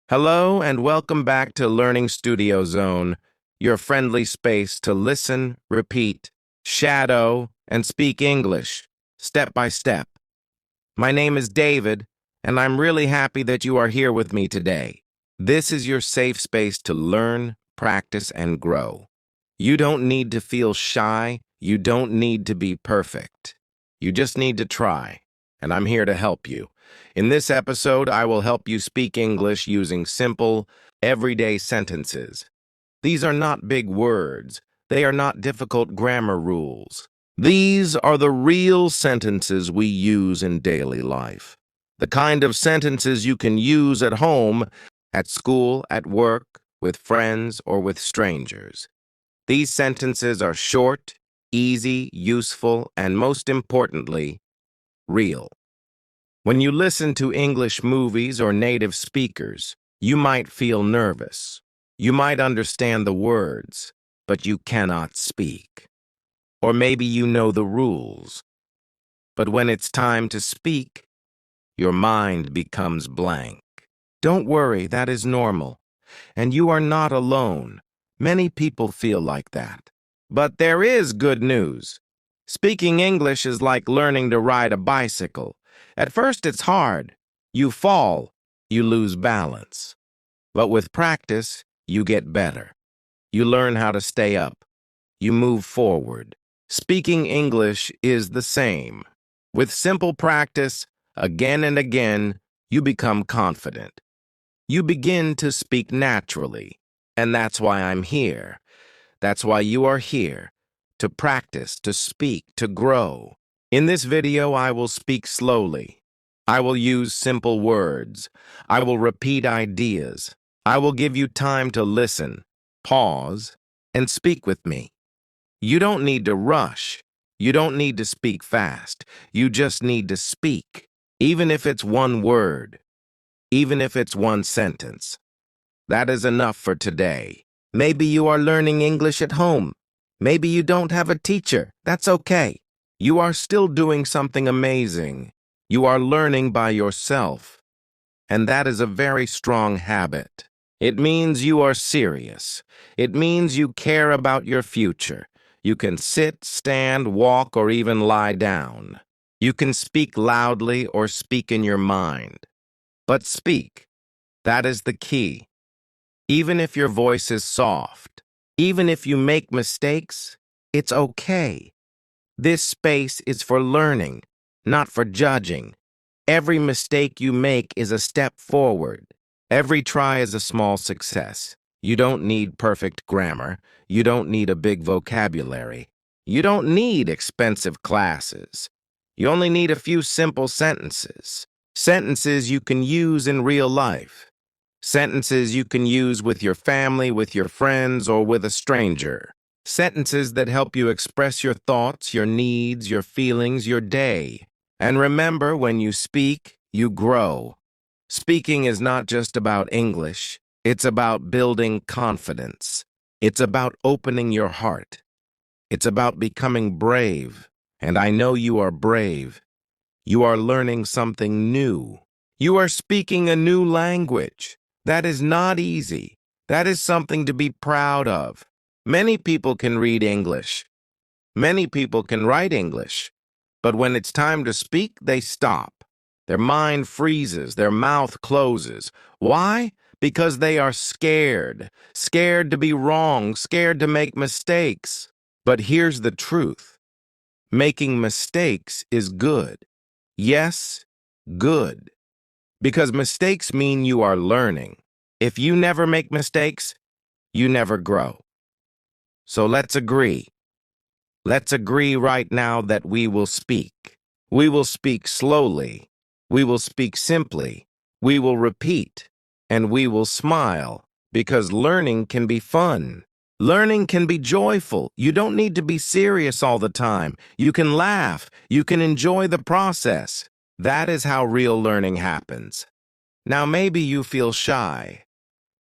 Hello and welcome back to Learning Studio Zone, your friendly space to listen, repeat, shadow, and speak English, step by step. My name is David, and I'm really happy that you are here with me today. This is your safe space to learn, practice, and grow. You don't need to feel shy. You don't need to be perfect. You just need to try, and I'm here to help you. In this episode, I will help you speak English using simple, everyday sentences. These are not big words. They are not difficult grammar rules. These are the real sentences we use in daily life. The kind of sentences you can use at home, at school, at work, with friends, or with strangers. These sentences are short, easy, useful, and most importantly, real. When you listen to English movies or native speakers, you might feel nervous. You might understand the words, but you cannot speak. Or maybe you know the rules. But when it's time to speak, your mind becomes blank. Don't worry, that is normal. And you are not alone. Many people feel like that. But there is good news. Speaking English is like learning to ride a bicycle. At first it's hard. You fall, you lose balance. But with practice, you get better. You learn how to stay up. You move forward. Speaking English is the same. With simple practice, again and again, you become confident. You begin to speak naturally. And that's why I'm here. That's why you are here. To practice, to speak, to grow. In this video, I will speak slowly. I will use simple words. I will repeat ideas. I will give you time to listen, pause, and speak with me. You don't need to rush. You don't need to speak fast. You just need to speak, even if it's one word, even if it's one sentence. That is enough for today. Maybe you are learning English at home. Maybe you don't have a teacher. That's okay. You are still doing something amazing. You are learning by yourself. And that is a very strong habit. It means you are serious. It means you care about your future. You can sit, stand, walk, or even lie down. You can speak loudly or speak in your mind. But speak. That is the key. Even if your voice is soft, even if you make mistakes, it's okay. This space is for learning, not for judging. Every mistake you make is a step forward. Every try is a small success. You don't need perfect grammar. You don't need a big vocabulary. You don't need expensive classes. You only need a few simple sentences. Sentences you can use in real life. Sentences you can use with your family, with your friends, or with a stranger. Sentences that help you express your thoughts, your needs, your feelings, your day. And remember, when you speak, you grow. Speaking is not just about English. It's about building confidence. It's about opening your heart. It's about becoming brave. And I know you are brave. You are learning something new. You are speaking a new language. That is not easy. That is something to be proud of. Many people can read English. Many people can write English. But when it's time to speak, they stop. Their mind freezes. Their mouth closes. Why? Because they are scared. Scared to be wrong. Scared to make mistakes. But here's the truth. Making mistakes is good. Yes, good. Because mistakes mean you are learning. If you never make mistakes, you never grow. So let's agree. Let's agree right now that we will speak. We will speak slowly. We will speak simply. We will repeat. And we will smile. Because learning can be fun. Learning can be joyful. You don't need to be serious all the time. You can laugh. You can enjoy the process. That is how real learning happens. Now, maybe you feel shy.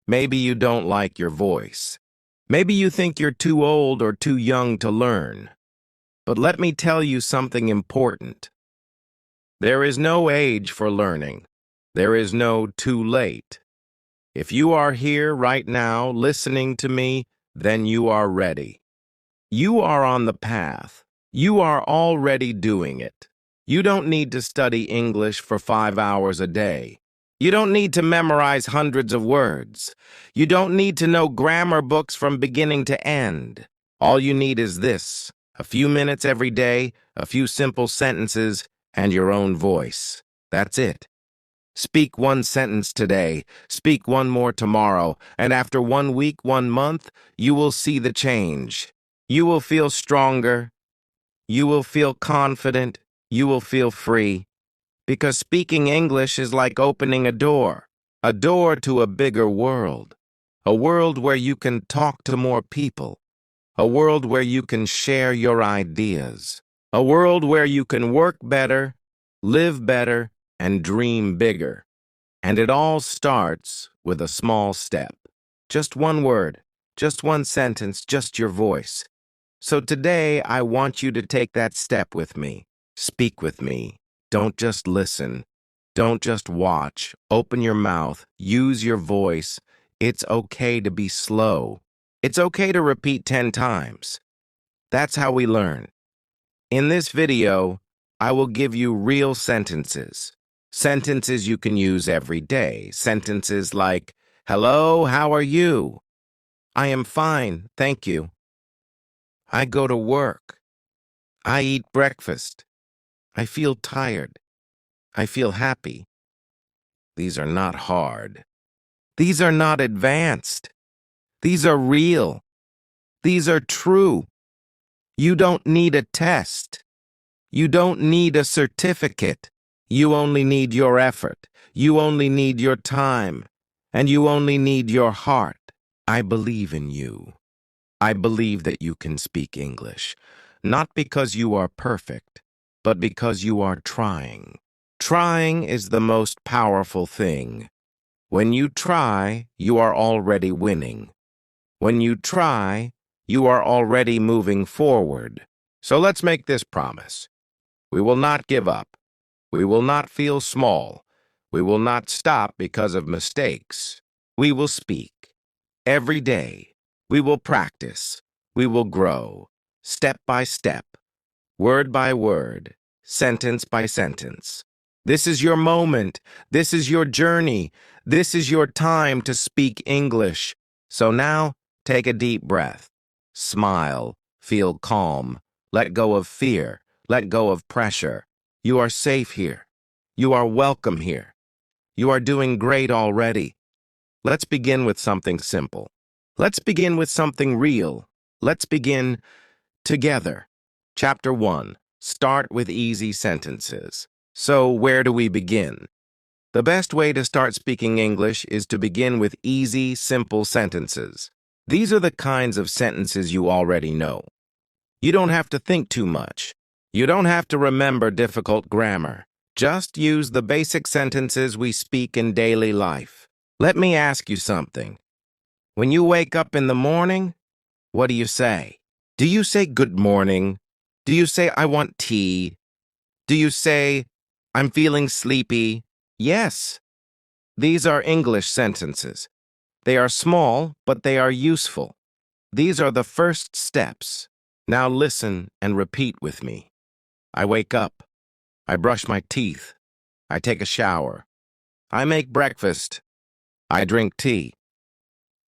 Maybe you don't like your voice. Maybe you think you're too old or too young to learn. But let me tell you something important. There is no age for learning. There is no too late. If you are here right now listening to me, then you are ready. You are on the path. You are already doing it. You don't need to study English for 5 hours a day. You don't need to memorize hundreds of words. You don't need to know grammar books from beginning to end. All you need is this: a few minutes every day, a few simple sentences, and your own voice. That's it. Speak one sentence today, speak one more tomorrow, and after 1 week, 1 month, you will see the change. You will feel stronger. You will feel confident. You will feel free. Because speaking English is like opening a door to a bigger world, a world where you can talk to more people, a world where you can share your ideas, a world where you can work better, live better, and dream bigger. And it all starts with a small step. Just one word, just one sentence, just your voice. So today, I want you to take that step with me. Speak with me. Don't just listen. Don't just watch. Open your mouth. Use your voice. It's okay to be slow. It's okay to repeat 10 times. That's how we learn. In this video, I will give you real sentences. Sentences you can use every day. Sentences like, "Hello, how are you?" "I am fine, thank you." "I go to work." "I eat breakfast." "I feel tired." "I feel happy." These are not hard. These are not advanced. These are real. These are true. You don't need a test. You don't need a certificate. You only need your effort. You only need your time. And you only need your heart. I believe in you. I believe that you can speak English, not because you are perfect, but because you are trying. Trying is the most powerful thing. When you try, you are already winning. When you try, you are already moving forward. So let's make this promise. We will not give up. We will not feel small. We will not stop because of mistakes. We will speak. Every day, we will practice. We will grow. Step by step. Word by word. Sentence by sentence. This is your moment. This is your journey. This is your time to speak English. So now, take a deep breath. Smile. Feel calm. Let go of fear. Let go of pressure. You are safe here. You are welcome here. You are doing great already. Let's begin with something simple. Let's begin with something real. Let's begin together. Chapter 1. Start with easy sentences. So, where do we begin? The best way to start speaking English is to begin with easy, simple sentences. These are the kinds of sentences you already know. You don't have to think too much. You don't have to remember difficult grammar. Just use the basic sentences we speak in daily life. Let me ask you something. When you wake up in the morning, what do you say? Do you say good morning? Do you say I want tea? Do you say I'm feeling sleepy? Yes. These are English sentences. They are small, but they are useful. These are the first steps. Now listen and repeat with me. I wake up. I brush my teeth. I take a shower. I make breakfast. I drink tea.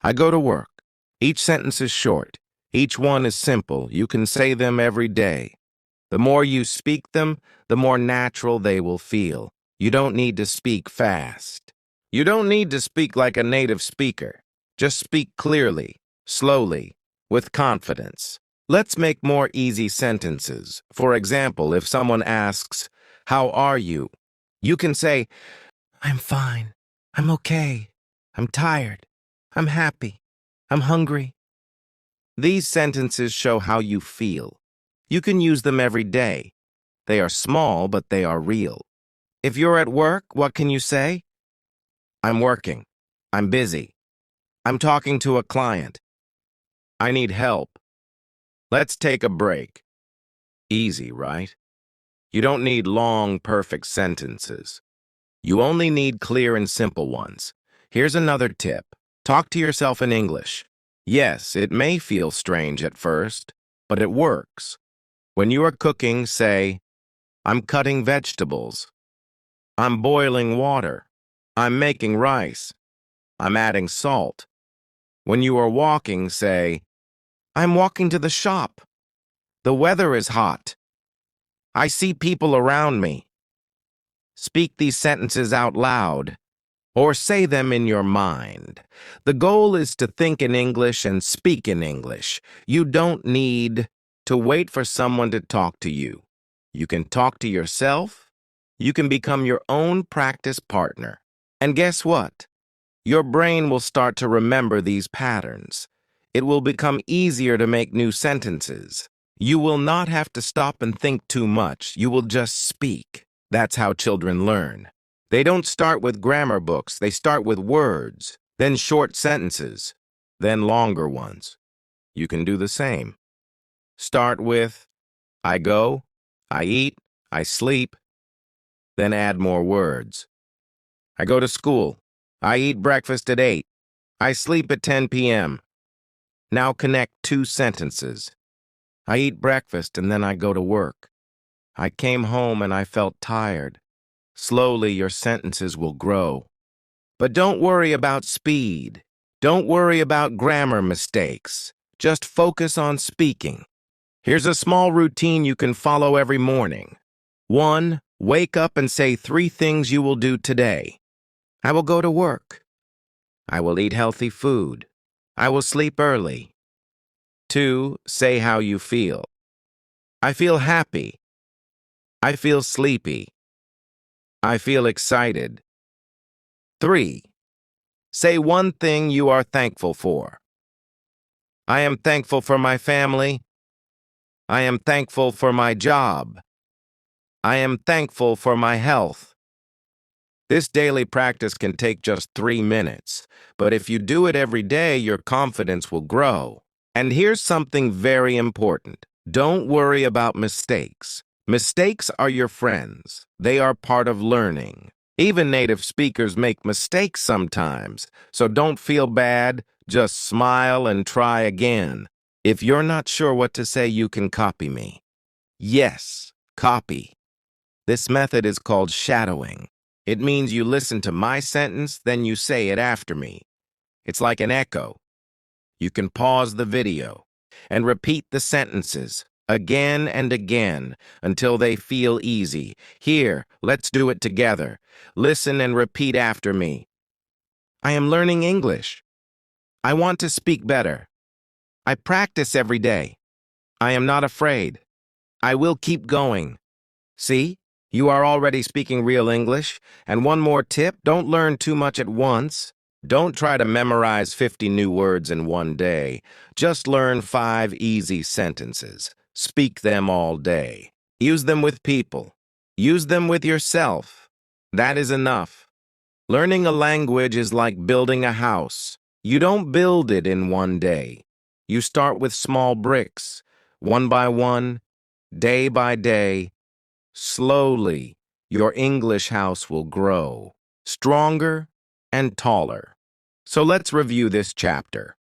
I go to work. Each sentence is short. Each one is simple. You can say them every day. The more you speak them, the more natural they will feel. You don't need to speak fast. You don't need to speak like a native speaker. Just speak clearly, slowly, with confidence. Let's make more easy sentences. For example, if someone asks, "How are you?" you can say, "I'm fine. I'm okay. I'm tired. I'm happy. I'm hungry." These sentences show how you feel. You can use them every day. They are small, but they are real. If you're at work, what can you say? "I'm working. I'm busy. I'm talking to a client. I need help. Let's take a break." Easy, right? You don't need long, perfect sentences. You only need clear and simple ones. Here's another tip. Talk to yourself in English. Yes, it may feel strange at first, but it works. When you are cooking, say, I'm cutting vegetables. I'm boiling water. I'm making rice. I'm adding salt. When you are walking, say, I'm walking to the shop. The weather is hot. I see people around me. Speak these sentences out loud, or say them in your mind. The goal is to think in English and speak in English. You don't need to wait for someone to talk to you. You can talk to yourself. You can become your own practice partner. And guess what? Your brain will start to remember these patterns. It will become easier to make new sentences. You will not have to stop and think too much. You will just speak. That's how children learn. They don't start with grammar books. They start with words, then short sentences, then longer ones. You can do the same. Start with, I go, I eat, I sleep, then add more words. I go to school. I eat breakfast at 8. I sleep at 10 p.m. Now connect two sentences. I eat breakfast and then I go to work. I came home and I felt tired. Slowly, your sentences will grow. But don't worry about speed. Don't worry about grammar mistakes. Just focus on speaking. Here's a small routine you can follow every morning. 1. Wake up and say 3 things you will do today. I will go to work. I will eat healthy food. I will sleep early. 2. Say how you feel. I feel happy. I feel sleepy. I feel excited. 3. Say one thing you are thankful for. I am thankful for my family. I am thankful for my job. I am thankful for my health. This daily practice can take just 3 minutes, but if you do it every day, your confidence will grow. And here's something very important. Don't worry about mistakes. Mistakes are your friends. They are part of learning. Even native speakers make mistakes sometimes, so don't feel bad. Just smile and try again. If you're not sure what to say, you can copy me. Yes, copy. This method is called shadowing. It means you listen to my sentence, then you say it after me. It's like an echo. You can pause the video and repeat the sentences again and again until they feel easy. Here, let's do it together. Listen and repeat after me. I am learning English. I want to speak better. I practice every day. I am not afraid. I will keep going. See? You are already speaking real English. And one more tip, don't learn too much at once. Don't try to memorize 50 new words in one day. Just learn 5 easy sentences. Speak them all day. Use them with people. Use them with yourself. That is enough. Learning a language is like building a house. You don't build it in one day. You start with small bricks, one by one, day by day. Slowly, your English house will grow, stronger and taller. So let's review this chapter.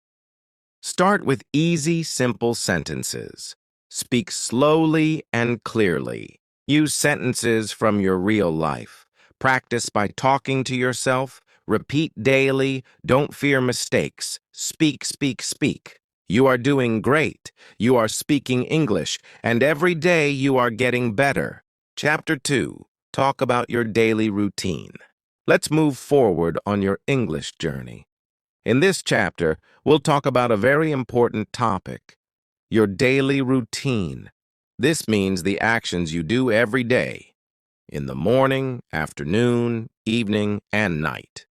Start with easy, simple sentences. Speak slowly and clearly. Use sentences from your real life. Practice by talking to yourself. Repeat daily. Don't fear mistakes. Speak, speak, speak. You are doing great. You are speaking English, and every day you are getting better. Chapter 2. Talk about your daily routine. Let's move forward on your English journey. In this chapter, we'll talk about a very important topic, your daily routine. This means the actions you do every day, in the morning, afternoon, evening, and night.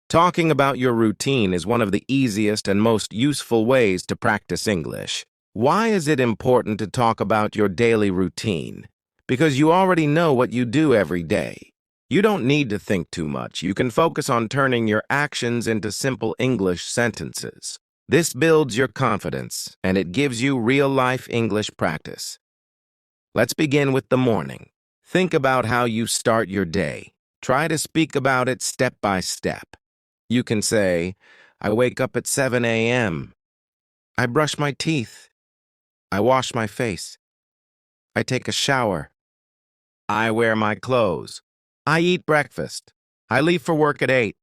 Talking about your routine is one of the easiest and most useful ways to practice English. Why is it important to talk about your daily routine? Because you already know what you do every day. You don't need to think too much. You can focus on turning your actions into simple English sentences. This builds your confidence, and it gives you real-life English practice. Let's begin with the morning. Think about how you start your day. Try to speak about it step by step. You can say, I wake up at 7 a.m. I brush my teeth. I wash my face. I take a shower. I wear my clothes. I eat breakfast. I leave for work at 8.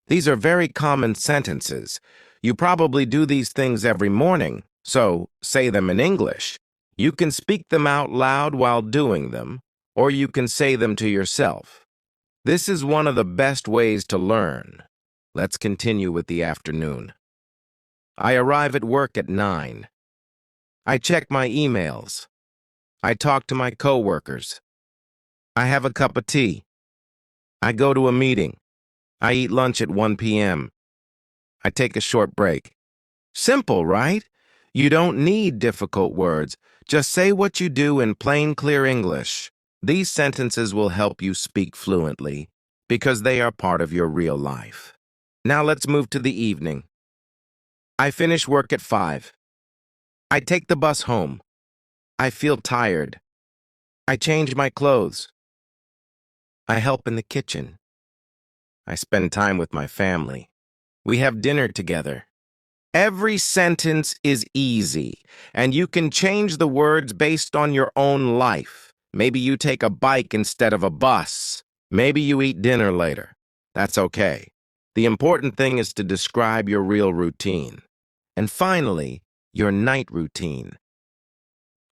These are very common sentences. You probably do these things every morning, so say them in English. You can speak them out loud while doing them, or you can say them to yourself. This is one of the best ways to learn. Let's continue with the afternoon. I arrive at work at 9. I check my emails. I talk to my coworkers. I have a cup of tea. I go to a meeting. I eat lunch at 1 p.m. I take a short break. Simple, right? You don't need difficult words. Just say what you do in plain, clear English. These sentences will help you speak fluently because they are part of your real life. Now let's move to the evening. I finish work at 5. I take the bus home. I feel tired. I change my clothes. I help in the kitchen. I spend time with my family. We have dinner together. Every sentence is easy, and you can change the words based on your own life. Maybe you take a bike instead of a bus. Maybe you eat dinner later. That's okay. The important thing is to describe your real routine. And finally, your night routine.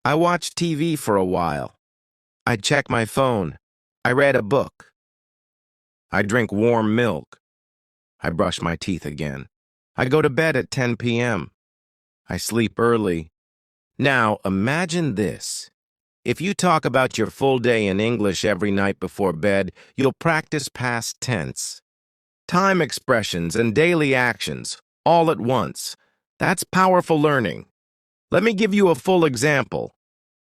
I watch TV for a while. I check my phone. I read a book. I drink warm milk. I brush my teeth again. I go to bed at 10 p.m. I sleep early. Now, imagine this. If you talk about your full day in English every night before bed, you'll practice past tense, time expressions, and daily actions all at once. That's powerful learning. Let me give you a full example.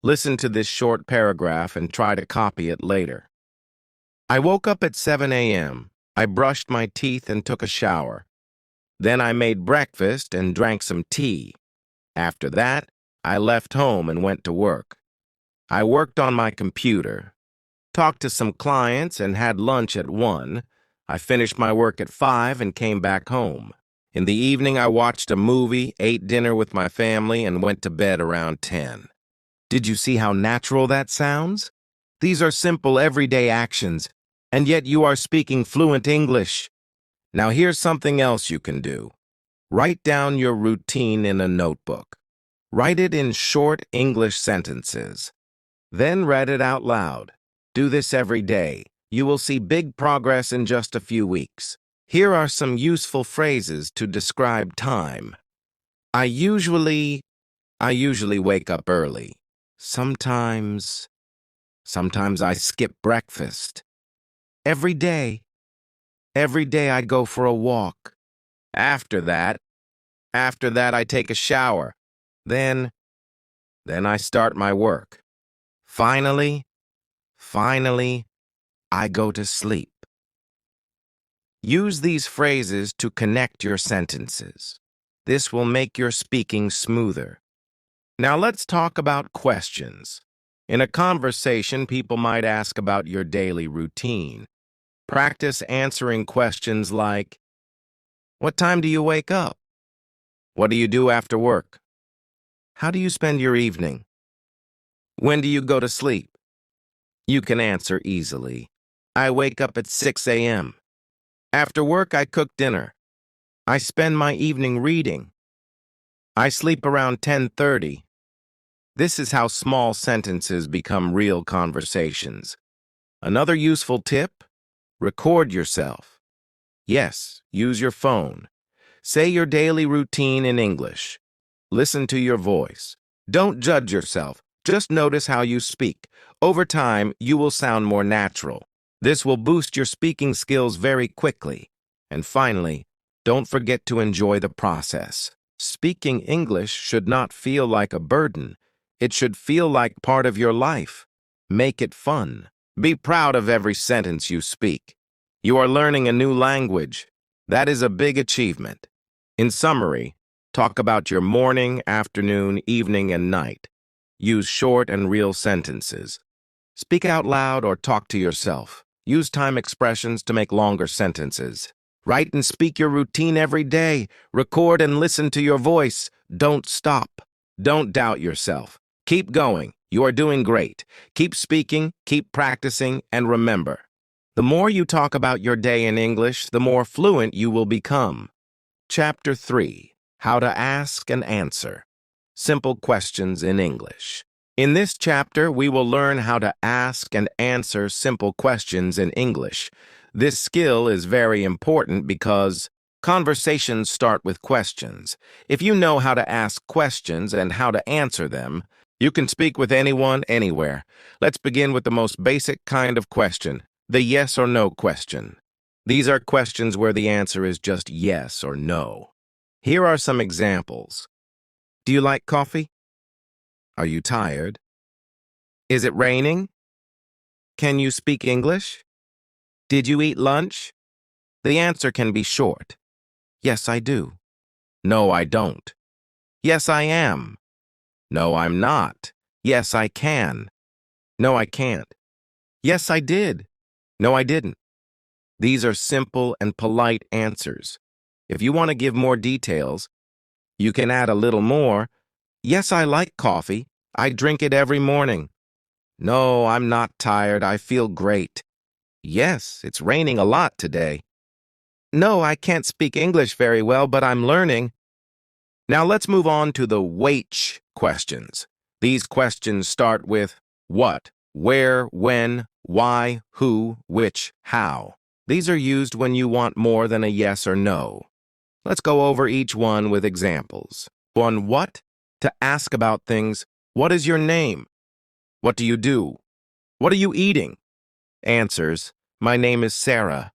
Listen to this short paragraph and try to copy it later. I woke up at 7 a.m. I brushed my teeth and took a shower. Then I made breakfast and drank some tea. After that, I left home and went to work. I worked on my computer, talked to some clients, and had lunch at 1. I finished my work at 5 and came back home. In the evening, I watched a movie, ate dinner with my family, and went to bed around 10. Did you see how natural that sounds? These are simple everyday actions, and yet you are speaking fluent English. Now here's something else you can do. Write down your routine in a notebook. Write it in short English sentences. Then read it out loud. Do this every day. You will see big progress in just a few weeks. Here are some useful phrases to describe time. I usually wake up early. Sometimes I skip breakfast. Every day I go for a walk. After that I take a shower. Then I start my work. Finally, I go to sleep. Use these phrases to connect your sentences. This will make your speaking smoother. Now let's talk about questions. In a conversation, people might ask about your daily routine. Practice answering questions like, what time do you wake up? What do you do after work? How do you spend your evening? When do you go to sleep? You can answer easily. I wake up at 6 a.m. After work, I cook dinner. I spend my evening reading. I sleep around 10:30. This is how small sentences become real conversations. Another useful tip: record yourself. Yes, use your phone. Say your daily routine in English. Listen to your voice. Don't judge yourself. Just notice how you speak. Over time, you will sound more natural. This will boost your speaking skills very quickly. And finally, don't forget to enjoy the process. Speaking English should not feel like a burden. It should feel like part of your life. Make it fun. Be proud of every sentence you speak. You are learning a new language. That is a big achievement. In summary, talk about your morning, afternoon, evening, and night. Use short and real sentences. Speak out loud or talk to yourself. Use time expressions to make longer sentences. Write and speak your routine every day. Record and listen to your voice. Don't stop. Don't doubt yourself. Keep going. You are doing great. Keep speaking, keep practicing, and remember, the more you talk about your day in English, the more fluent you will become. Chapter 3. How to Ask and Answer. Simple Questions in English. In this chapter, we will learn how to ask and answer simple questions in English. This skill is very important because conversations start with questions. If you know how to ask questions and how to answer them, you can speak with anyone, anywhere. Let's begin with the most basic kind of question, the yes or no question. These are questions where the answer is just yes or no. Here are some examples. Do you like coffee? Are you tired? Is it raining? Can you speak English? Did you eat lunch? The answer can be short. Yes, I do. No, I don't. Yes, I am. No, I'm not. Yes, I can. No, I can't. Yes, I did. No, I didn't. These are simple and polite answers. If you want to give more details, you can add a little more. Yes, I like coffee. I drink it every morning. No, I'm not tired. I feel great. Yes, it's raining a lot today. No, I can't speak English very well, but I'm learning. Now let's move on to the which questions. These questions start with what, where, when, why, who, which, how. These are used when you want more than a yes or no. Let's go over each one with examples. 1. What? To ask about things. What is your name? What do you do? What are you eating? Answers. My name is Sarah.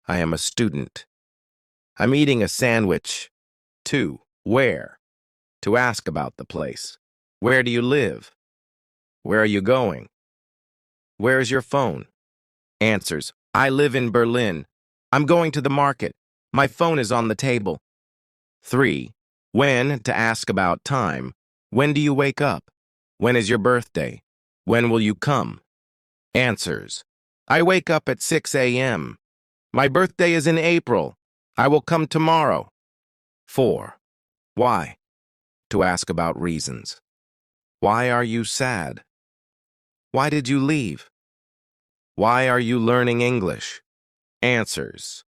I am a student. I'm eating a sandwich. 2. Where? To ask about the place. Where do you live? Where are you going? Where is your phone? Answers. I live in Berlin. I'm going to the market. My phone is on the table. 3. When? To ask about time. When do you wake up? When is your birthday? When will you come? Answers. I wake up at 6 a.m. My birthday is in April. I will come tomorrow. 4. Why? To ask about reasons. Why are you sad? Why did you leave? Why are you learning English? Answers.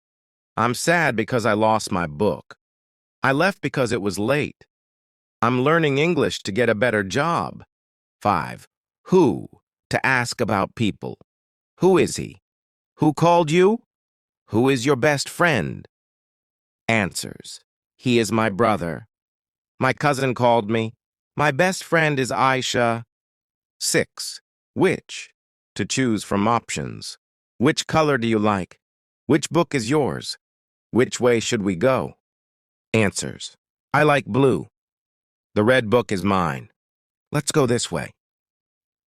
I'm sad because I lost my book. I left because it was late. I'm learning English to get a better job. 5. Who? To ask about people. Who is he? Who called you? Who is your best friend? Answers. He is my brother. My cousin called me. My best friend is Aisha. 6. Which? To choose from options. Which color do you like? Which book is yours? Which way should we go? Answers. I like blue. The red book is mine. Let's go this way.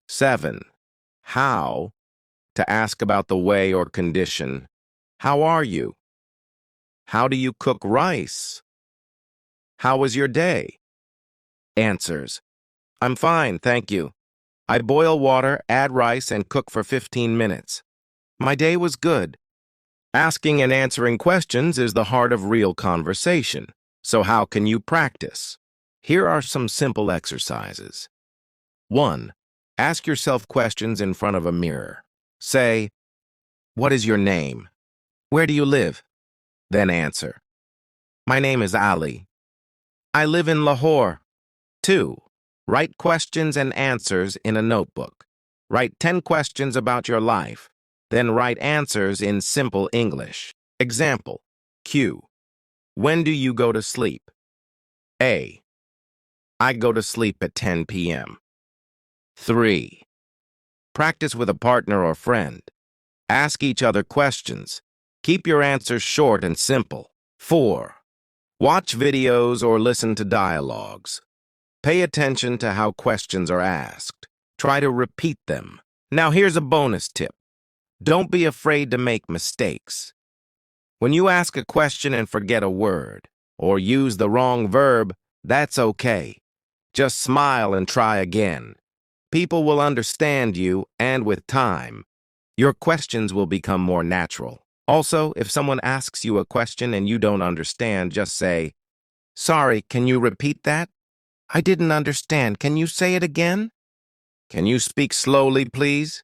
7. How? To ask about the way or condition. How are you? How do you cook rice? How was your day? Answers. I'm fine, thank you. I boil water, add rice, and cook for 15 minutes. My day was good. Asking and answering questions is the heart of real conversation. So how can you practice? Here are some simple exercises. 1. Ask yourself questions in front of a mirror. Say, what is your name? Where do you live? Then answer. My name is Ali. I live in Lahore. 2. Write questions and answers in a notebook. Write 10 questions about your life. Then write answers in simple English. Example. Q. When do you go to sleep? A. I go to sleep at 10 p.m. 3. Practice with a partner or friend. Ask each other questions. Keep your answers short and simple. 4. Watch videos or listen to dialogues. Pay attention to how questions are asked. Try to repeat them. Now here's a bonus tip. Don't be afraid to make mistakes. When you ask a question and forget a word, or use the wrong verb, that's okay. Just smile and try again. People will understand you, and with time, your questions will become more natural. Also, if someone asks you a question and you don't understand, just say, "Sorry, can you repeat that? I didn't understand. Can you say it again? Can you speak slowly, please?"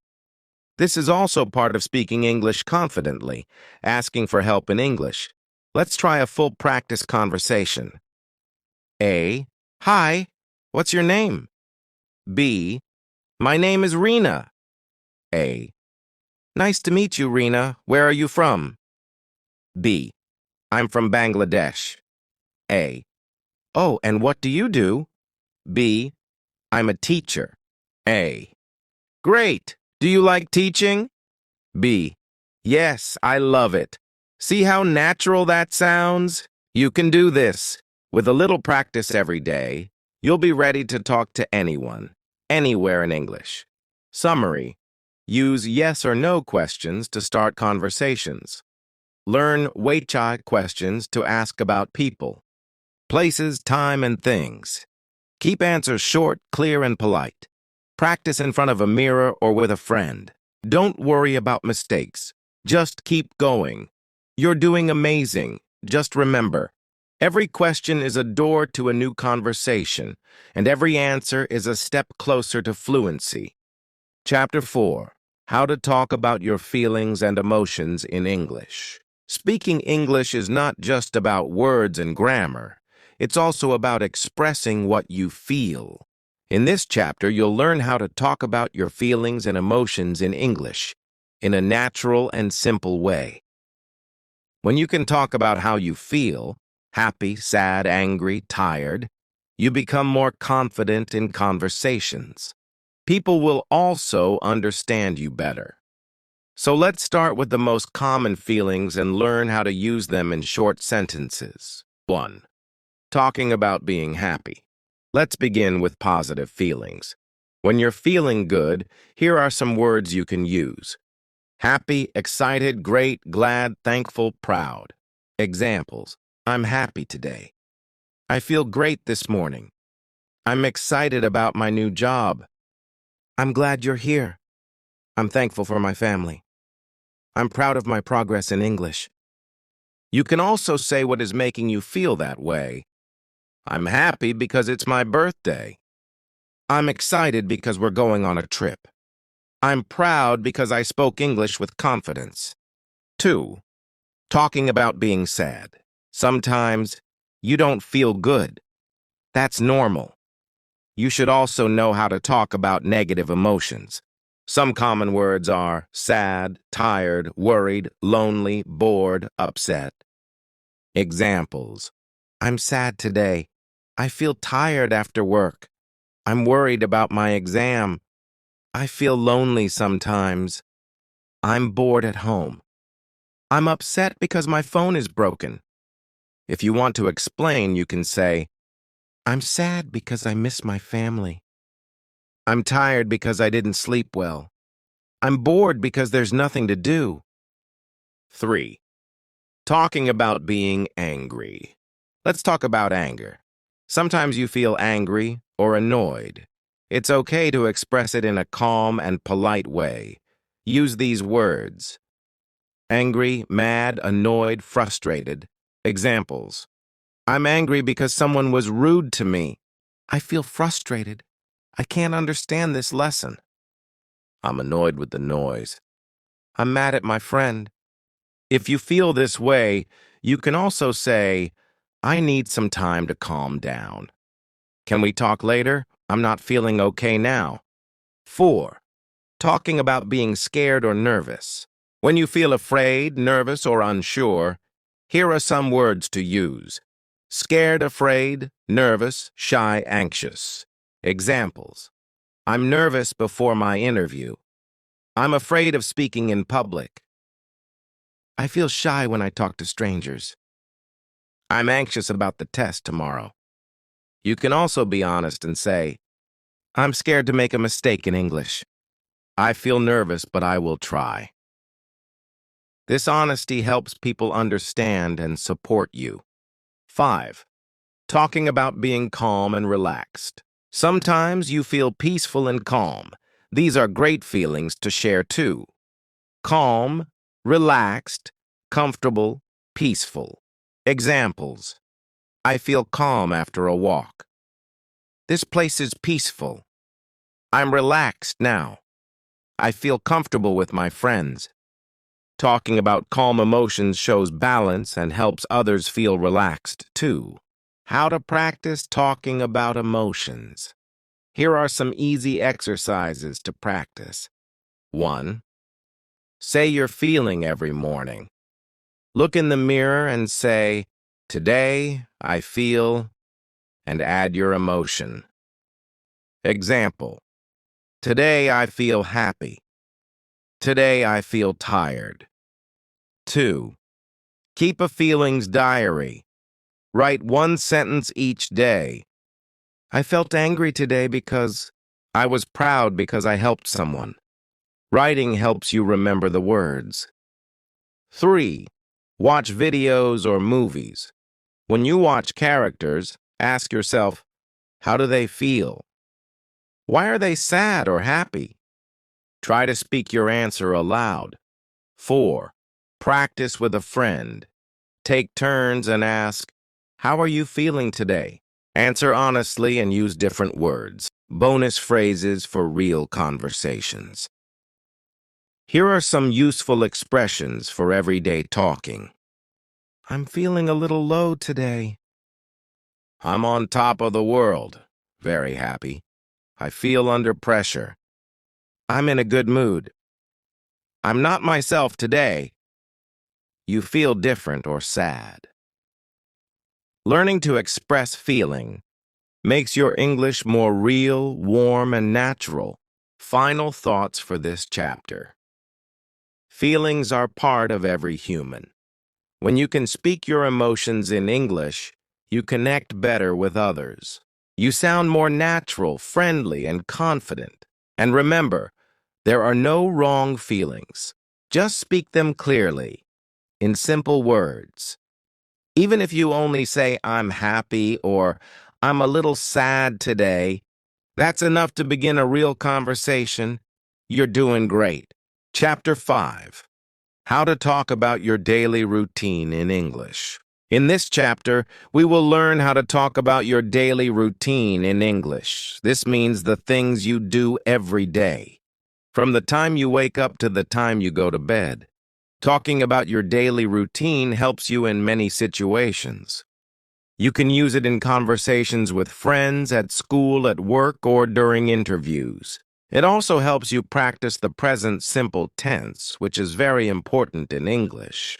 This is also part of speaking English confidently, asking for help in English. Let's try a full practice conversation. A. Hi, what's your name? B. My name is Rena. A. Nice to meet you, Rena. Where are you from? B. I'm from Bangladesh. A. Oh, and what do you do? B. I'm a teacher. A. Great! Do you like teaching? B. Yes, I love it. See how natural that sounds? You can do this. With a little practice every day, you'll be ready to talk to anyone, anywhere in English. Summary. Use yes or no questions to start conversations. Learn Weichai questions to ask about people, places, time, and things. Keep answers short, clear, and polite. Practice in front of a mirror or with a friend. Don't worry about mistakes. Just keep going. You're doing amazing. Just remember, every question is a door to a new conversation, and every answer is a step closer to fluency. Chapter 4. How to talk about your feelings and emotions in English. Speaking English is not just about words and grammar. It's also about expressing what you feel. In this chapter, you'll learn how to talk about your feelings and emotions in English in a natural and simple way. When you can talk about how you feel, happy, sad, angry, tired, you become more confident in conversations. People will also understand you better. So let's start with the most common feelings and learn how to use them in short sentences. 1. Talking about being happy. Let's begin with positive feelings. When you're feeling good, here are some words you can use. Happy, excited, great, glad, thankful, proud. Examples. I'm happy today. I feel great this morning. I'm excited about my new job. I'm glad you're here. I'm thankful for my family. I'm proud of my progress in English. You can also say what is making you feel that way. I'm happy because it's my birthday. I'm excited because we're going on a trip. I'm proud because I spoke English with confidence. 2. Talking about being sad. Sometimes you don't feel good. That's normal. You should also know how to talk about negative emotions. Some common words are sad, tired, worried, lonely, bored, upset. Examples. I'm sad today. I feel tired after work. I'm worried about my exam. I feel lonely sometimes. I'm bored at home. I'm upset because my phone is broken. If you want to explain, you can say, I'm sad because I miss my family. I'm tired because I didn't sleep well. I'm bored because there's nothing to do. 3. Talking about being angry. Let's talk about anger. Sometimes you feel angry or annoyed. It's okay to express it in a calm and polite way. Use these words. Angry, mad, annoyed, frustrated. Examples. I'm angry because someone was rude to me. I feel frustrated. I can't understand this lesson. I'm annoyed with the noise. I'm mad at my friend. If you feel this way, you can also say, I need some time to calm down. Can we talk later? I'm not feeling okay now. 4. Talking about being scared or nervous. When you feel afraid, nervous, or unsure, here are some words to use. Scared, afraid, nervous, shy, anxious. Examples. I'm nervous before my interview. I'm afraid of speaking in public. I feel shy when I talk to strangers. I'm anxious about the test tomorrow. You can also be honest and say, I'm scared to make a mistake in English. I feel nervous, but I will try. This honesty helps people understand and support you. 5. Talking about being calm and relaxed. Sometimes you feel peaceful and calm. These are great feelings to share too. Calm, relaxed, comfortable, peaceful. Examples: I feel calm after a walk. This place is peaceful. I'm relaxed now. I feel comfortable with my friends. Talking about calm emotions shows balance and helps others feel relaxed, too. How to practice talking about emotions. Here are some easy exercises to practice. 1. Say your feeling every morning. Look in the mirror and say, "Today I feel," and add your emotion. Example: today I feel happy. Today I feel tired. 2. Keep a feelings diary. Write one sentence each day. I felt angry today because I was proud because I helped someone. Writing helps you remember the words. 3. Watch videos or movies. When you watch characters, ask yourself, how do they feel? Why are they sad or happy? Try to speak your answer aloud. 4. Practice with a friend. Take turns and ask, how are you feeling today? Answer honestly and use different words. Bonus phrases for real conversations. Here are some useful expressions for everyday talking. I'm feeling a little low today. I'm on top of the world. Very happy. I feel under pressure. I'm in a good mood. I'm not myself today. You feel different or sad. Learning to express feeling makes your English more real, warm, and natural. Final thoughts for this chapter. Feelings are part of every human. When you can speak your emotions in English, you connect better with others. You sound more natural, friendly, and confident. And remember, there are no wrong feelings. Just speak them clearly, in simple words. Even if you only say, I'm happy or I'm a little sad today, that's enough to begin a real conversation. You're doing great. Chapter 5. How to talk about your daily routine in English. In this chapter, we will learn how to talk about your daily routine in English. This means the things you do every day, from the time you wake up to the time you go to bed. Talking about your daily routine helps you in many situations. You can use it in conversations with friends, at school, at work, or during interviews. It also helps you practice the present simple tense, which is very important in English.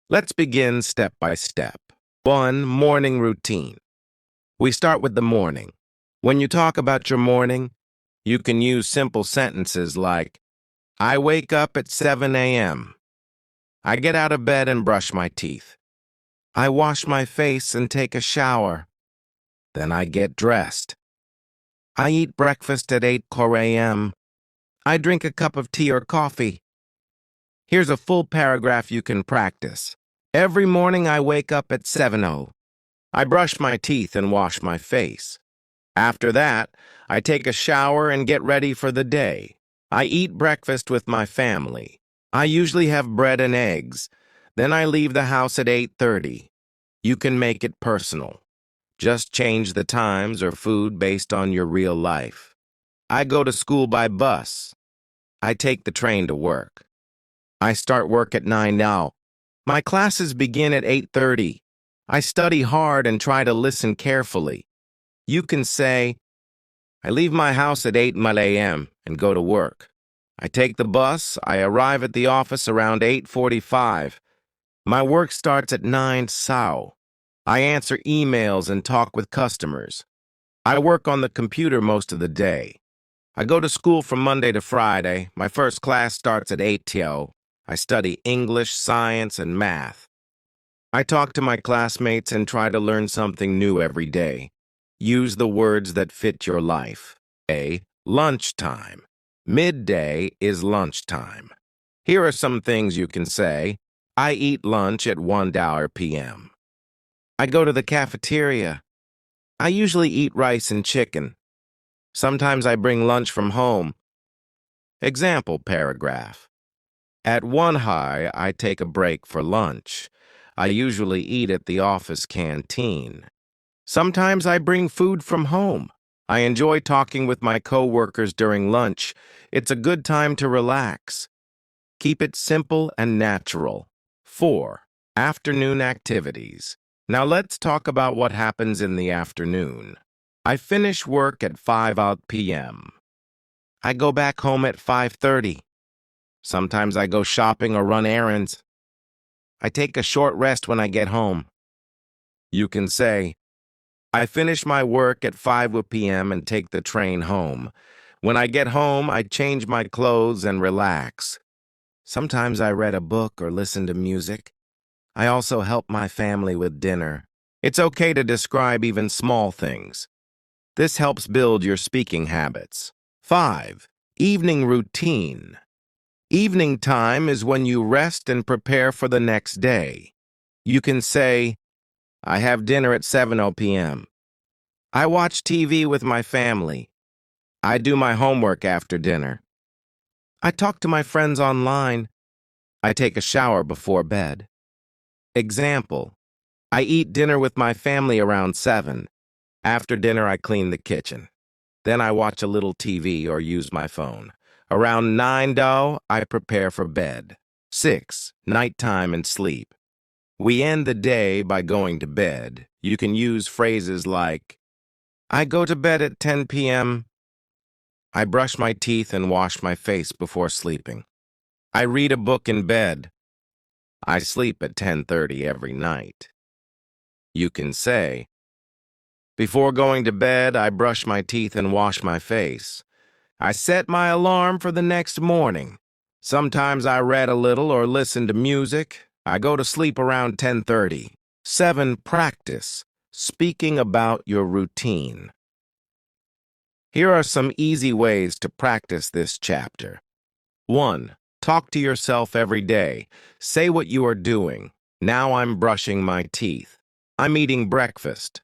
Let's begin step by step. 1. Morning routine. We start with the morning. When you talk about your morning, you can use simple sentences like, I wake up at 7 a.m. I get out of bed and brush my teeth. I wash my face and take a shower. Then I get dressed. I eat breakfast at 8 a.m. I drink a cup of tea or coffee. Here's a full paragraph you can practice. Every morning I wake up at 7:00. I brush my teeth and wash my face. After that, I take a shower and get ready for the day. I eat breakfast with my family. I usually have bread and eggs. Then I leave the house at 8:30. You can make it personal. Just change the times or food based on your real life. I go to school by bus. I take the train to work. I start work at 9 now. My classes begin at 8:30. I study hard and try to listen carefully. You can say, I leave my house at 8 a.m. and go to work. I take the bus. I arrive at the office around 8:45. My work starts at 9 sao. I answer emails and talk with customers. I work on the computer most of the day. I go to school from Monday to Friday. My first class starts at 8 till. I study English, science, and math. I talk to my classmates and try to learn something new every day. Use the words that fit your life. A. Lunchtime. Midday is lunchtime. Here are some things you can say. I eat lunch at 1 p.m. I go to the cafeteria. I usually eat rice and chicken. Sometimes I bring lunch from home. Example paragraph. At one high, I take a break for lunch. I usually eat at the office canteen. Sometimes I bring food from home. I enjoy talking with my coworkers during lunch. It's a good time to relax. Keep it simple and natural. 4. Afternoon activities. Now let's talk about what happens in the afternoon. I finish work at 5 p.m. I go back home at 5:30. Sometimes I go shopping or run errands. I take a short rest when I get home. You can say, I finish my work at 5 p.m. and take the train home. When I get home, I change my clothes and relax. Sometimes I read a book or listen to music. I also help my family with dinner. It's okay to describe even small things. This helps build your speaking habits. 5. Evening routine. Evening time is when you rest and prepare for the next day. You can say, I have dinner at 7 p.m. I watch TV with my family. I do my homework after dinner. I talk to my friends online. I take a shower before bed. Example, I eat dinner with my family around 7. After dinner, I clean the kitchen. Then I watch a little TV or use my phone. Around 9, I prepare for bed. 6. Nighttime and sleep. We end the day by going to bed. You can use phrases like, I go to bed at 10 p.m. I brush my teeth and wash my face before sleeping. I read a book in bed. I sleep at 10:30 every night. You can say, before going to bed, I brush my teeth and wash my face. I set my alarm for the next morning. Sometimes I read a little or listen to music. I go to sleep around 10:30. 7. Practice. Speaking about your routine. Here are some easy ways to practice this chapter. 1. Talk to yourself every day. Say what you are doing. Now I'm brushing my teeth. I'm eating breakfast.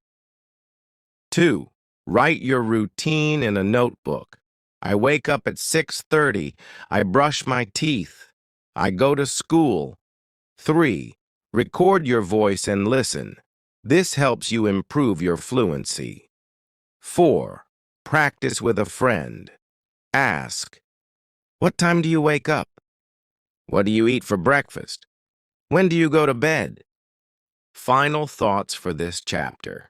2. Write your routine in a notebook. I wake up at 6:30. I brush my teeth. I go to school. 3. Record your voice and listen. This helps you improve your fluency. 4. Practice with a friend. Ask, what time do you wake up? What do you eat for breakfast? When do you go to bed? Final thoughts for this chapter.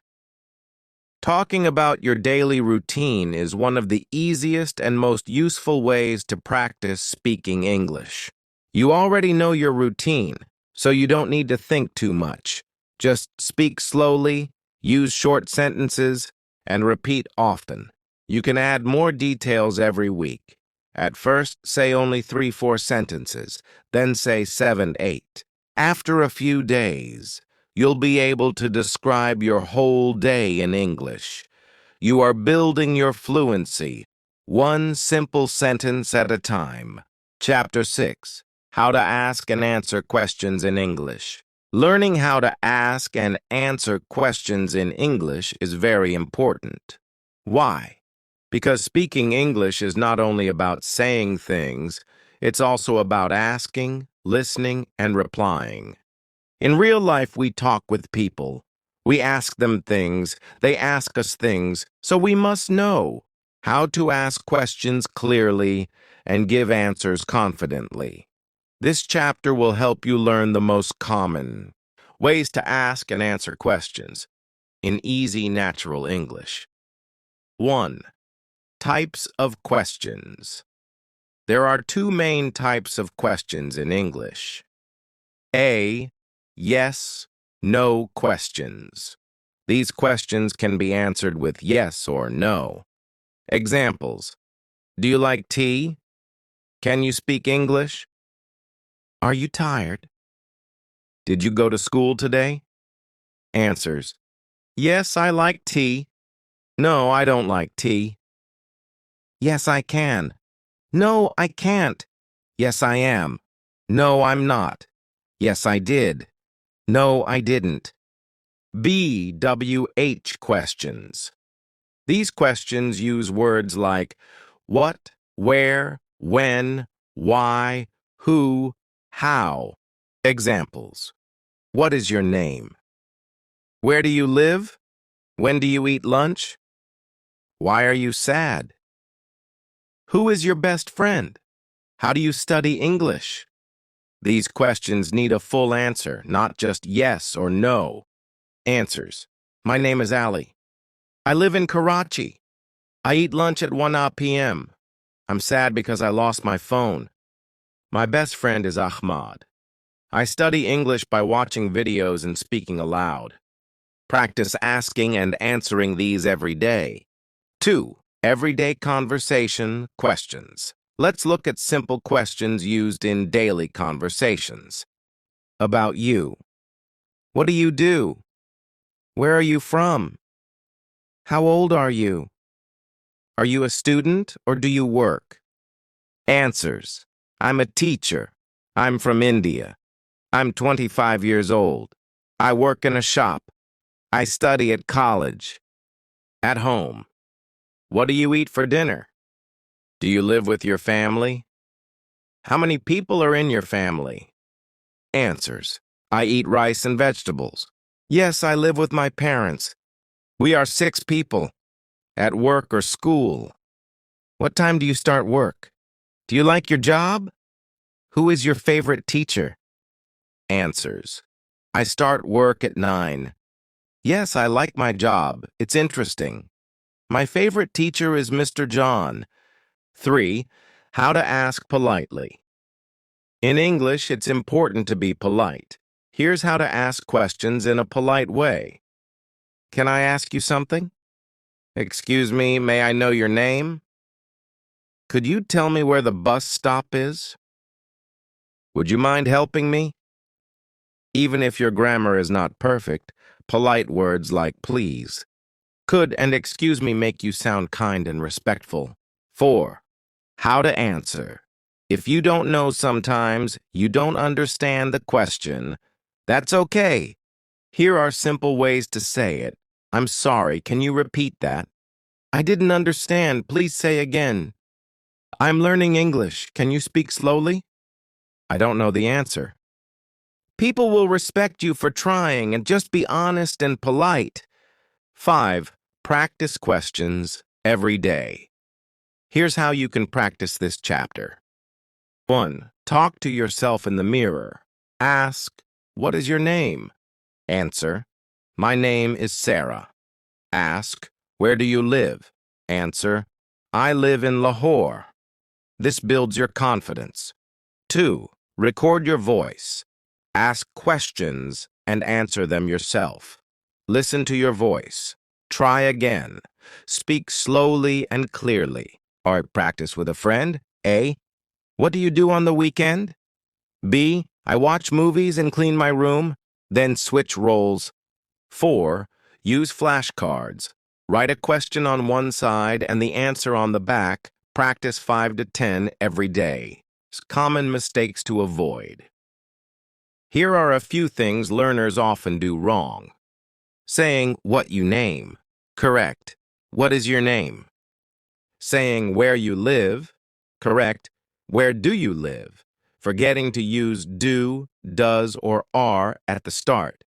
Talking about your daily routine is one of the easiest and most useful ways to practice speaking English. You already know your routine, so you don't need to think too much. Just speak slowly, use short sentences, and repeat often. You can add more details every week. At first, say only 3-4 sentences, then say 7-8. After a few days, you'll be able to describe your whole day in English. You are building your fluency, one simple sentence at a time. Chapter 6. How to ask and answer questions in English. Learning how to ask and answer questions in English is very important. Why? Because speaking English is not only about saying things, it's also about asking, listening, and replying. In real life, we talk with people. We ask them things, they ask us things, so we must know how to ask questions clearly and give answers confidently. This chapter will help you learn the most common ways to ask and answer questions in easy, natural English. 1. Types of questions. There are 2 main types of questions in English. A. Yes, no questions. These questions can be answered with yes or no. Examples. Do you like tea? Can you speak English? Are you tired? Did you go to school today? Answers. Yes, I like tea. No, I don't like tea. Yes, I can. No, I can't. Yes, I am. No, I'm not. Yes, I did. No, I didn't. BWH questions. These questions use words like what, where, when, why, who, How? Examples. What is your name? Where do you live? When do you eat lunch? Why are you sad? Who is your best friend? How do you study English? These questions need a full answer, not just yes or no. Answers. My name is Ali. I live in Karachi. I eat lunch at 1 p.m. I'm sad because I lost my phone. My best friend is Ahmad. I study English by watching videos and speaking aloud. Practice asking and answering these every day. 2. Everyday conversation questions. Let's look at simple questions used in daily conversations. About you. What do you do? Where are you from? How old are you? Are you a student or do you work? Answers. I'm a teacher. I'm from India. I'm 25 years old. I work in a shop. I study at college. At home. What do you eat for dinner? Do you live with your family? How many people are in your family? Answers. I eat rice and vegetables. Yes, I live with my parents. We are 6 people. At work or school. What time do you start work? Do you like your job? Who is your favorite teacher? Answers. I start work at 9. Yes, I like my job. It's interesting. My favorite teacher is Mr. John. 3. How to ask politely. In English, it's important to be polite. Here's how to ask questions in a polite way. Can I ask you something? Excuse me, may I know your name? Could you tell me where the bus stop is? Would you mind helping me? Even if your grammar is not perfect, polite words like please, could and excuse me make you sound kind and respectful. 4. How to answer. If you don't know sometimes, you don't understand the question, that's okay. Here are simple ways to say it. I'm sorry, can you repeat that? I didn't understand, please say again. I'm learning English, can you speak slowly? I don't know the answer. People will respect you for trying and just be honest and polite. 5. Practice questions every day. Here's how you can practice this chapter. 1. Talk to yourself in the mirror. Ask, what is your name? Answer, my name is Sarah. Ask, where do you live? Answer, I live in Lahore. This builds your confidence. 2. Record your voice. Ask questions and answer them yourself. Listen to your voice. Try again. Speak slowly and clearly. Or practice with a friend. A. What do you do on the weekend? B. I watch movies and clean my room. Then switch roles. 4. Use flashcards. Write a question on one side and the answer on the back. Practice 5 to 10 every day. Common mistakes to avoid. Here are a few things learners often do wrong. Saying what you name. Correct. What is your name? Saying where you live. Correct. Where do you live? Forgetting to use do, does, or are at the start.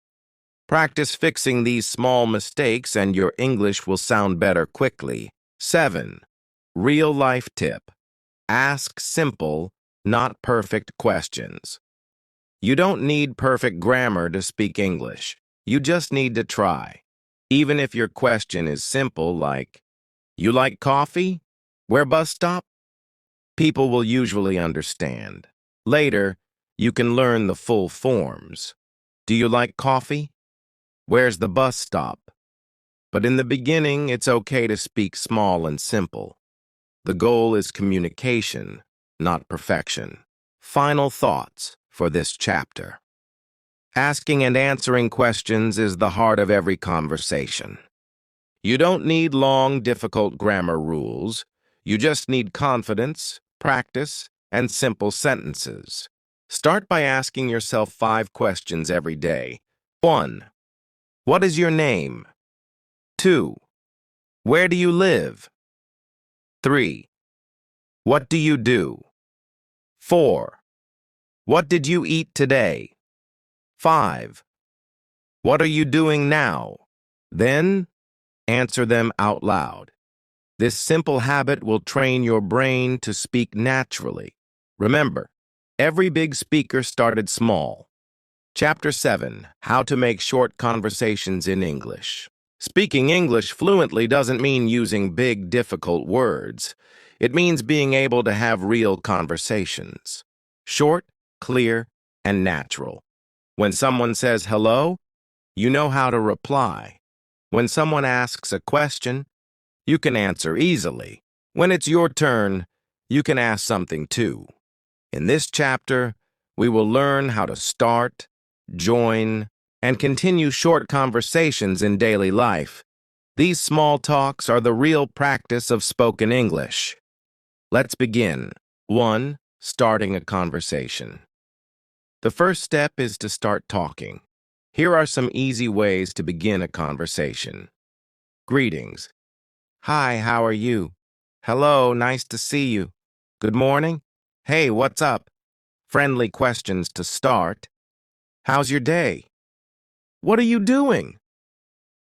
Practice fixing these small mistakes and your English will sound better quickly. 7. Real-life tip. Ask simple, not perfect questions. You don't need perfect grammar to speak English. You just need to try. Even if your question is simple like, you like coffee? Where bus stop? People will usually understand. Later, you can learn the full forms. Do you like coffee? Where's the bus stop? But in the beginning, it's okay to speak small and simple. The goal is communication, not perfection. Final thoughts for this chapter. Asking and answering questions is the heart of every conversation. You don't need long, difficult grammar rules. You just need confidence, practice, and simple sentences. Start by asking yourself 5 questions every day. 1. What is your name? 2. Where do you live? 3. What do you do? 4. What did you eat today? 5. What are you doing now? Then, answer them out loud. This simple habit will train your brain to speak naturally. Remember, every big speaker started small. Chapter 7, How to Make Short Conversations in English. Speaking English fluently doesn't mean using big, difficult words. It means being able to have real conversations. Short, clear, and natural. When someone says hello, you know how to reply. When someone asks a question, you can answer easily. When it's your turn, you can ask something too. In this chapter, we will learn how to start, join, and continue short conversations in daily life. These small talks are the real practice of spoken English. Let's begin. 1. Starting a conversation. The first step is to start talking. Here are some easy ways to begin a conversation. Greetings. Hi, how are you? Hello, nice to see you. Good morning. Hey, what's up? Friendly questions to start. How's your day? What are you doing?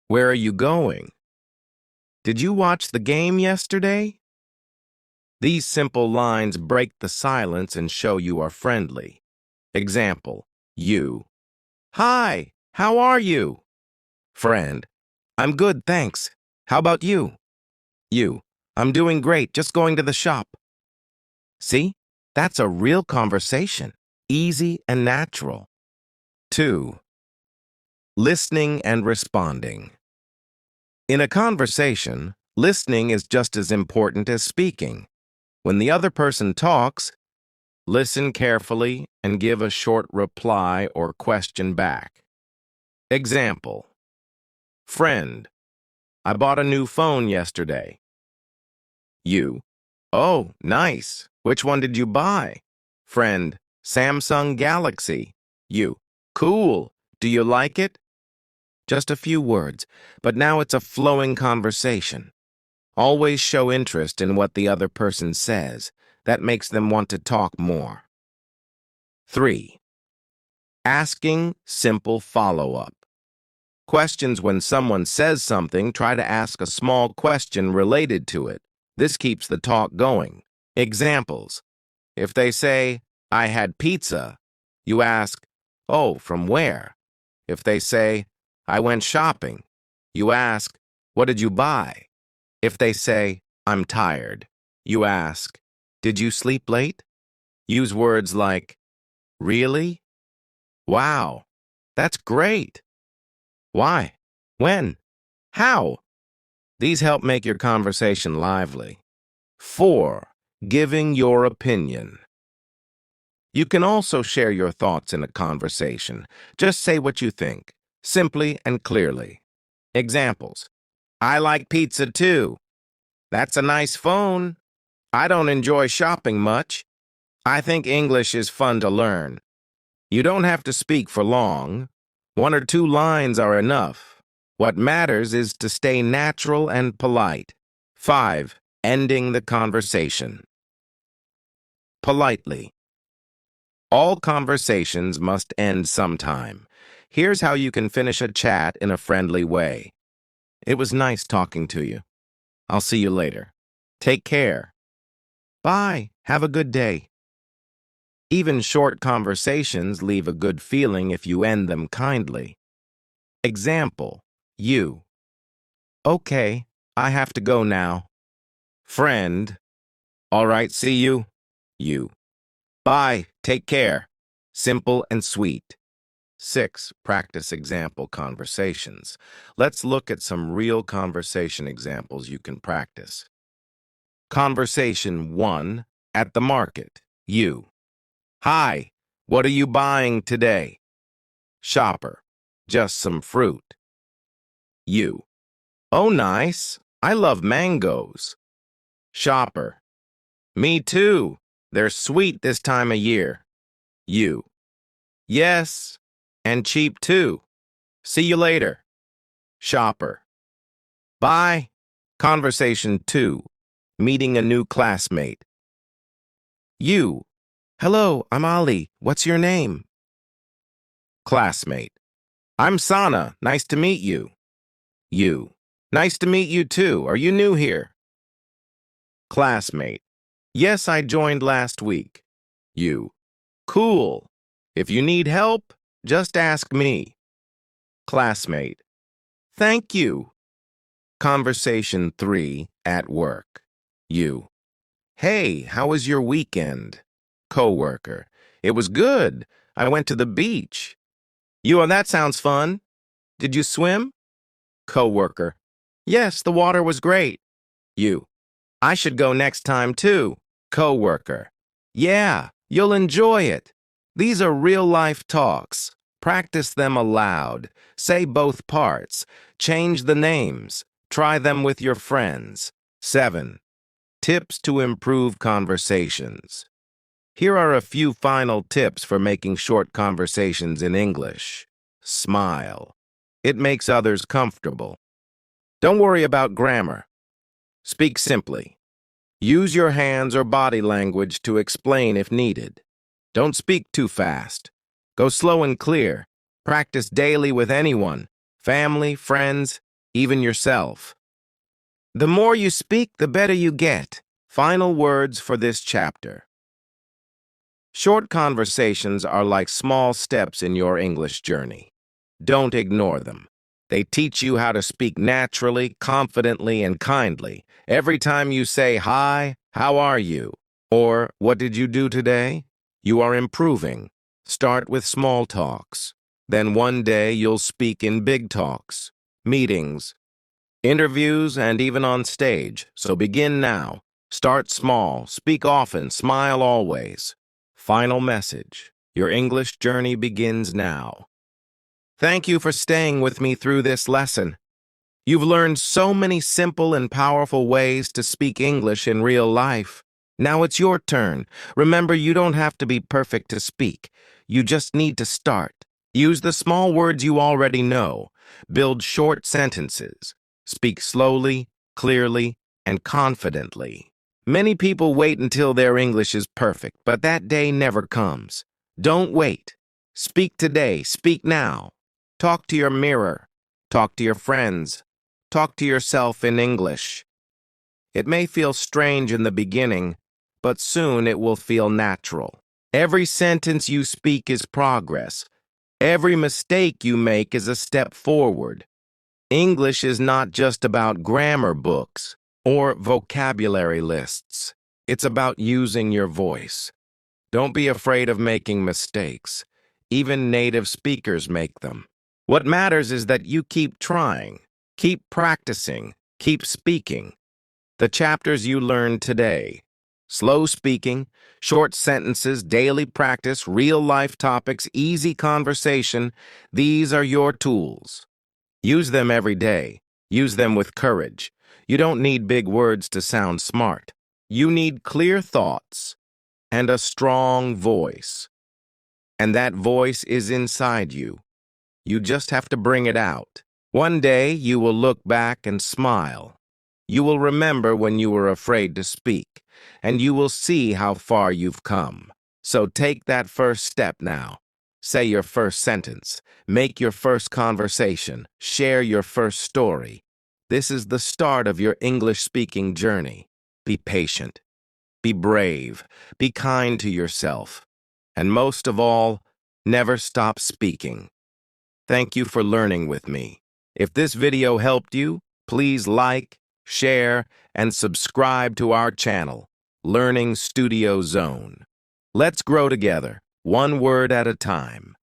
Where are you going? Did you watch the game yesterday? These simple lines break the silence and show you are friendly. Example, you. Hi, how are you? Friend, I'm good, thanks. How about you? You, I'm doing great, just going to the shop. See, that's a real conversation, easy and natural. 2. Listening and responding. In a conversation, listening is just as important as speaking. When the other person talks, listen carefully and give a short reply or question back. Example, friend, I bought a new phone yesterday. You, oh, nice. Which one did you buy? Friend, Samsung Galaxy. You, cool. Do you like it? Just a few words, but now it's a flowing conversation. Always show interest in what the other person says. That makes them want to talk more. 3. Asking simple follow-up. Questions when someone says something, try to ask a small question related to it. This keeps the talk going. Examples. If they say, I had pizza, you ask, oh, from where? If they say, I went shopping, you ask, what did you buy? If they say, I'm tired, you ask, did you sleep late? Use words like, really? Wow, that's great. Why? When? How? These help make your conversation lively. 4. Giving your opinion. You can also share your thoughts in a conversation. Just say what you think, simply and clearly. Examples. I like pizza too. That's a nice phone. I don't enjoy shopping much. I think English is fun to learn. You don't have to speak for long. 1 or 2 lines are enough. What matters is to stay natural and polite. 5. Ending the conversation. Politely. All conversations must end sometime. Here's how you can finish a chat in a friendly way. It was nice talking to you. I'll see you later. Take care. Bye. Have a good day. Even short conversations leave a good feeling if you end them kindly. Example, you. Okay, I have to go now. Friend. All right, see you. You. Bye, take care. Simple and sweet. 6. Practice example conversations. Let's look at some real conversation examples you can practice. Conversation 1. At the market. You. Hi, what are you buying today? Shopper. Just some fruit. You. Oh, nice. I love mangoes. Shopper. Me too. They're sweet this time of year. You. Yes, and cheap too. See you later. Shopper. Bye. Conversation 2. Meeting a new classmate. You. Hello, I'm Ali. What's your name? Classmate. I'm Sana. Nice to meet you. You. Nice to meet you too. Are you new here? Classmate. Yes, I joined last week. You. Cool. If you need help, just ask me. Classmate. Thank you. Conversation 3 at work. You. Hey, how was your weekend? Coworker. It was good. I went to the beach. You, that sounds fun. Did you swim? Coworker. Yes, the water was great. You. I should go next time too. Coworker. Yeah, you'll enjoy it. These are real-life talks. Practice them aloud. Say both parts. Change the names. Try them with your friends. 7. Tips to improve conversations. Here are a few final tips for making short conversations in English. Smile. It makes others comfortable. Don't worry about grammar. Speak simply. Use your hands or body language to explain if needed. Don't speak too fast. Go slow and clear. Practice daily with anyone, family, friends, even yourself. The more you speak, the better you get. Final words for this chapter. Short conversations are like small steps in your English journey. Don't ignore them. They teach you how to speak naturally, confidently, and kindly. Every time you say, "Hi, how are you?" or "What did you do today?" you are improving. Start with small talks. Then one day you'll speak in big talks, meetings, interviews, and even on stage. So begin now. Start small, speak often, smile always. Final message. Your English journey begins now. Thank you for staying with me through this lesson. You've learned so many simple and powerful ways to speak English in real life. Now it's your turn. Remember, you don't have to be perfect to speak. You just need to start. Use the small words you already know. Build short sentences. Speak slowly, clearly, and confidently. Many people wait until their English is perfect, but that day never comes. Don't wait. Speak today. Speak now. Talk to your mirror. Talk to your friends. Talk to yourself in English. It may feel strange in the beginning, but soon it will feel natural. Every sentence you speak is progress. Every mistake you make is a step forward. English is not just about grammar books or vocabulary lists. It's about using your voice. Don't be afraid of making mistakes. Even native speakers make them. What matters is that you keep trying, keep practicing, keep speaking. The chapters you learned today: slow speaking, short sentences, daily practice, real-life topics, easy conversation, these are your tools. Use them every day. Use them with courage. You don't need big words to sound smart. You need clear thoughts and a strong voice. And that voice is inside you. You just have to bring it out. One day, you will look back and smile. You will remember when you were afraid to speak, and you will see how far you've come. So take that first step now. Say your first sentence. Make your first conversation. Share your first story. This is the start of your English-speaking journey. Be patient. Be brave. Be kind to yourself. And most of all, never stop speaking. Thank you for learning with me. If this video helped you, please like, share, and subscribe to our channel, Learning Studio Zone. Let's grow together, one word at a time.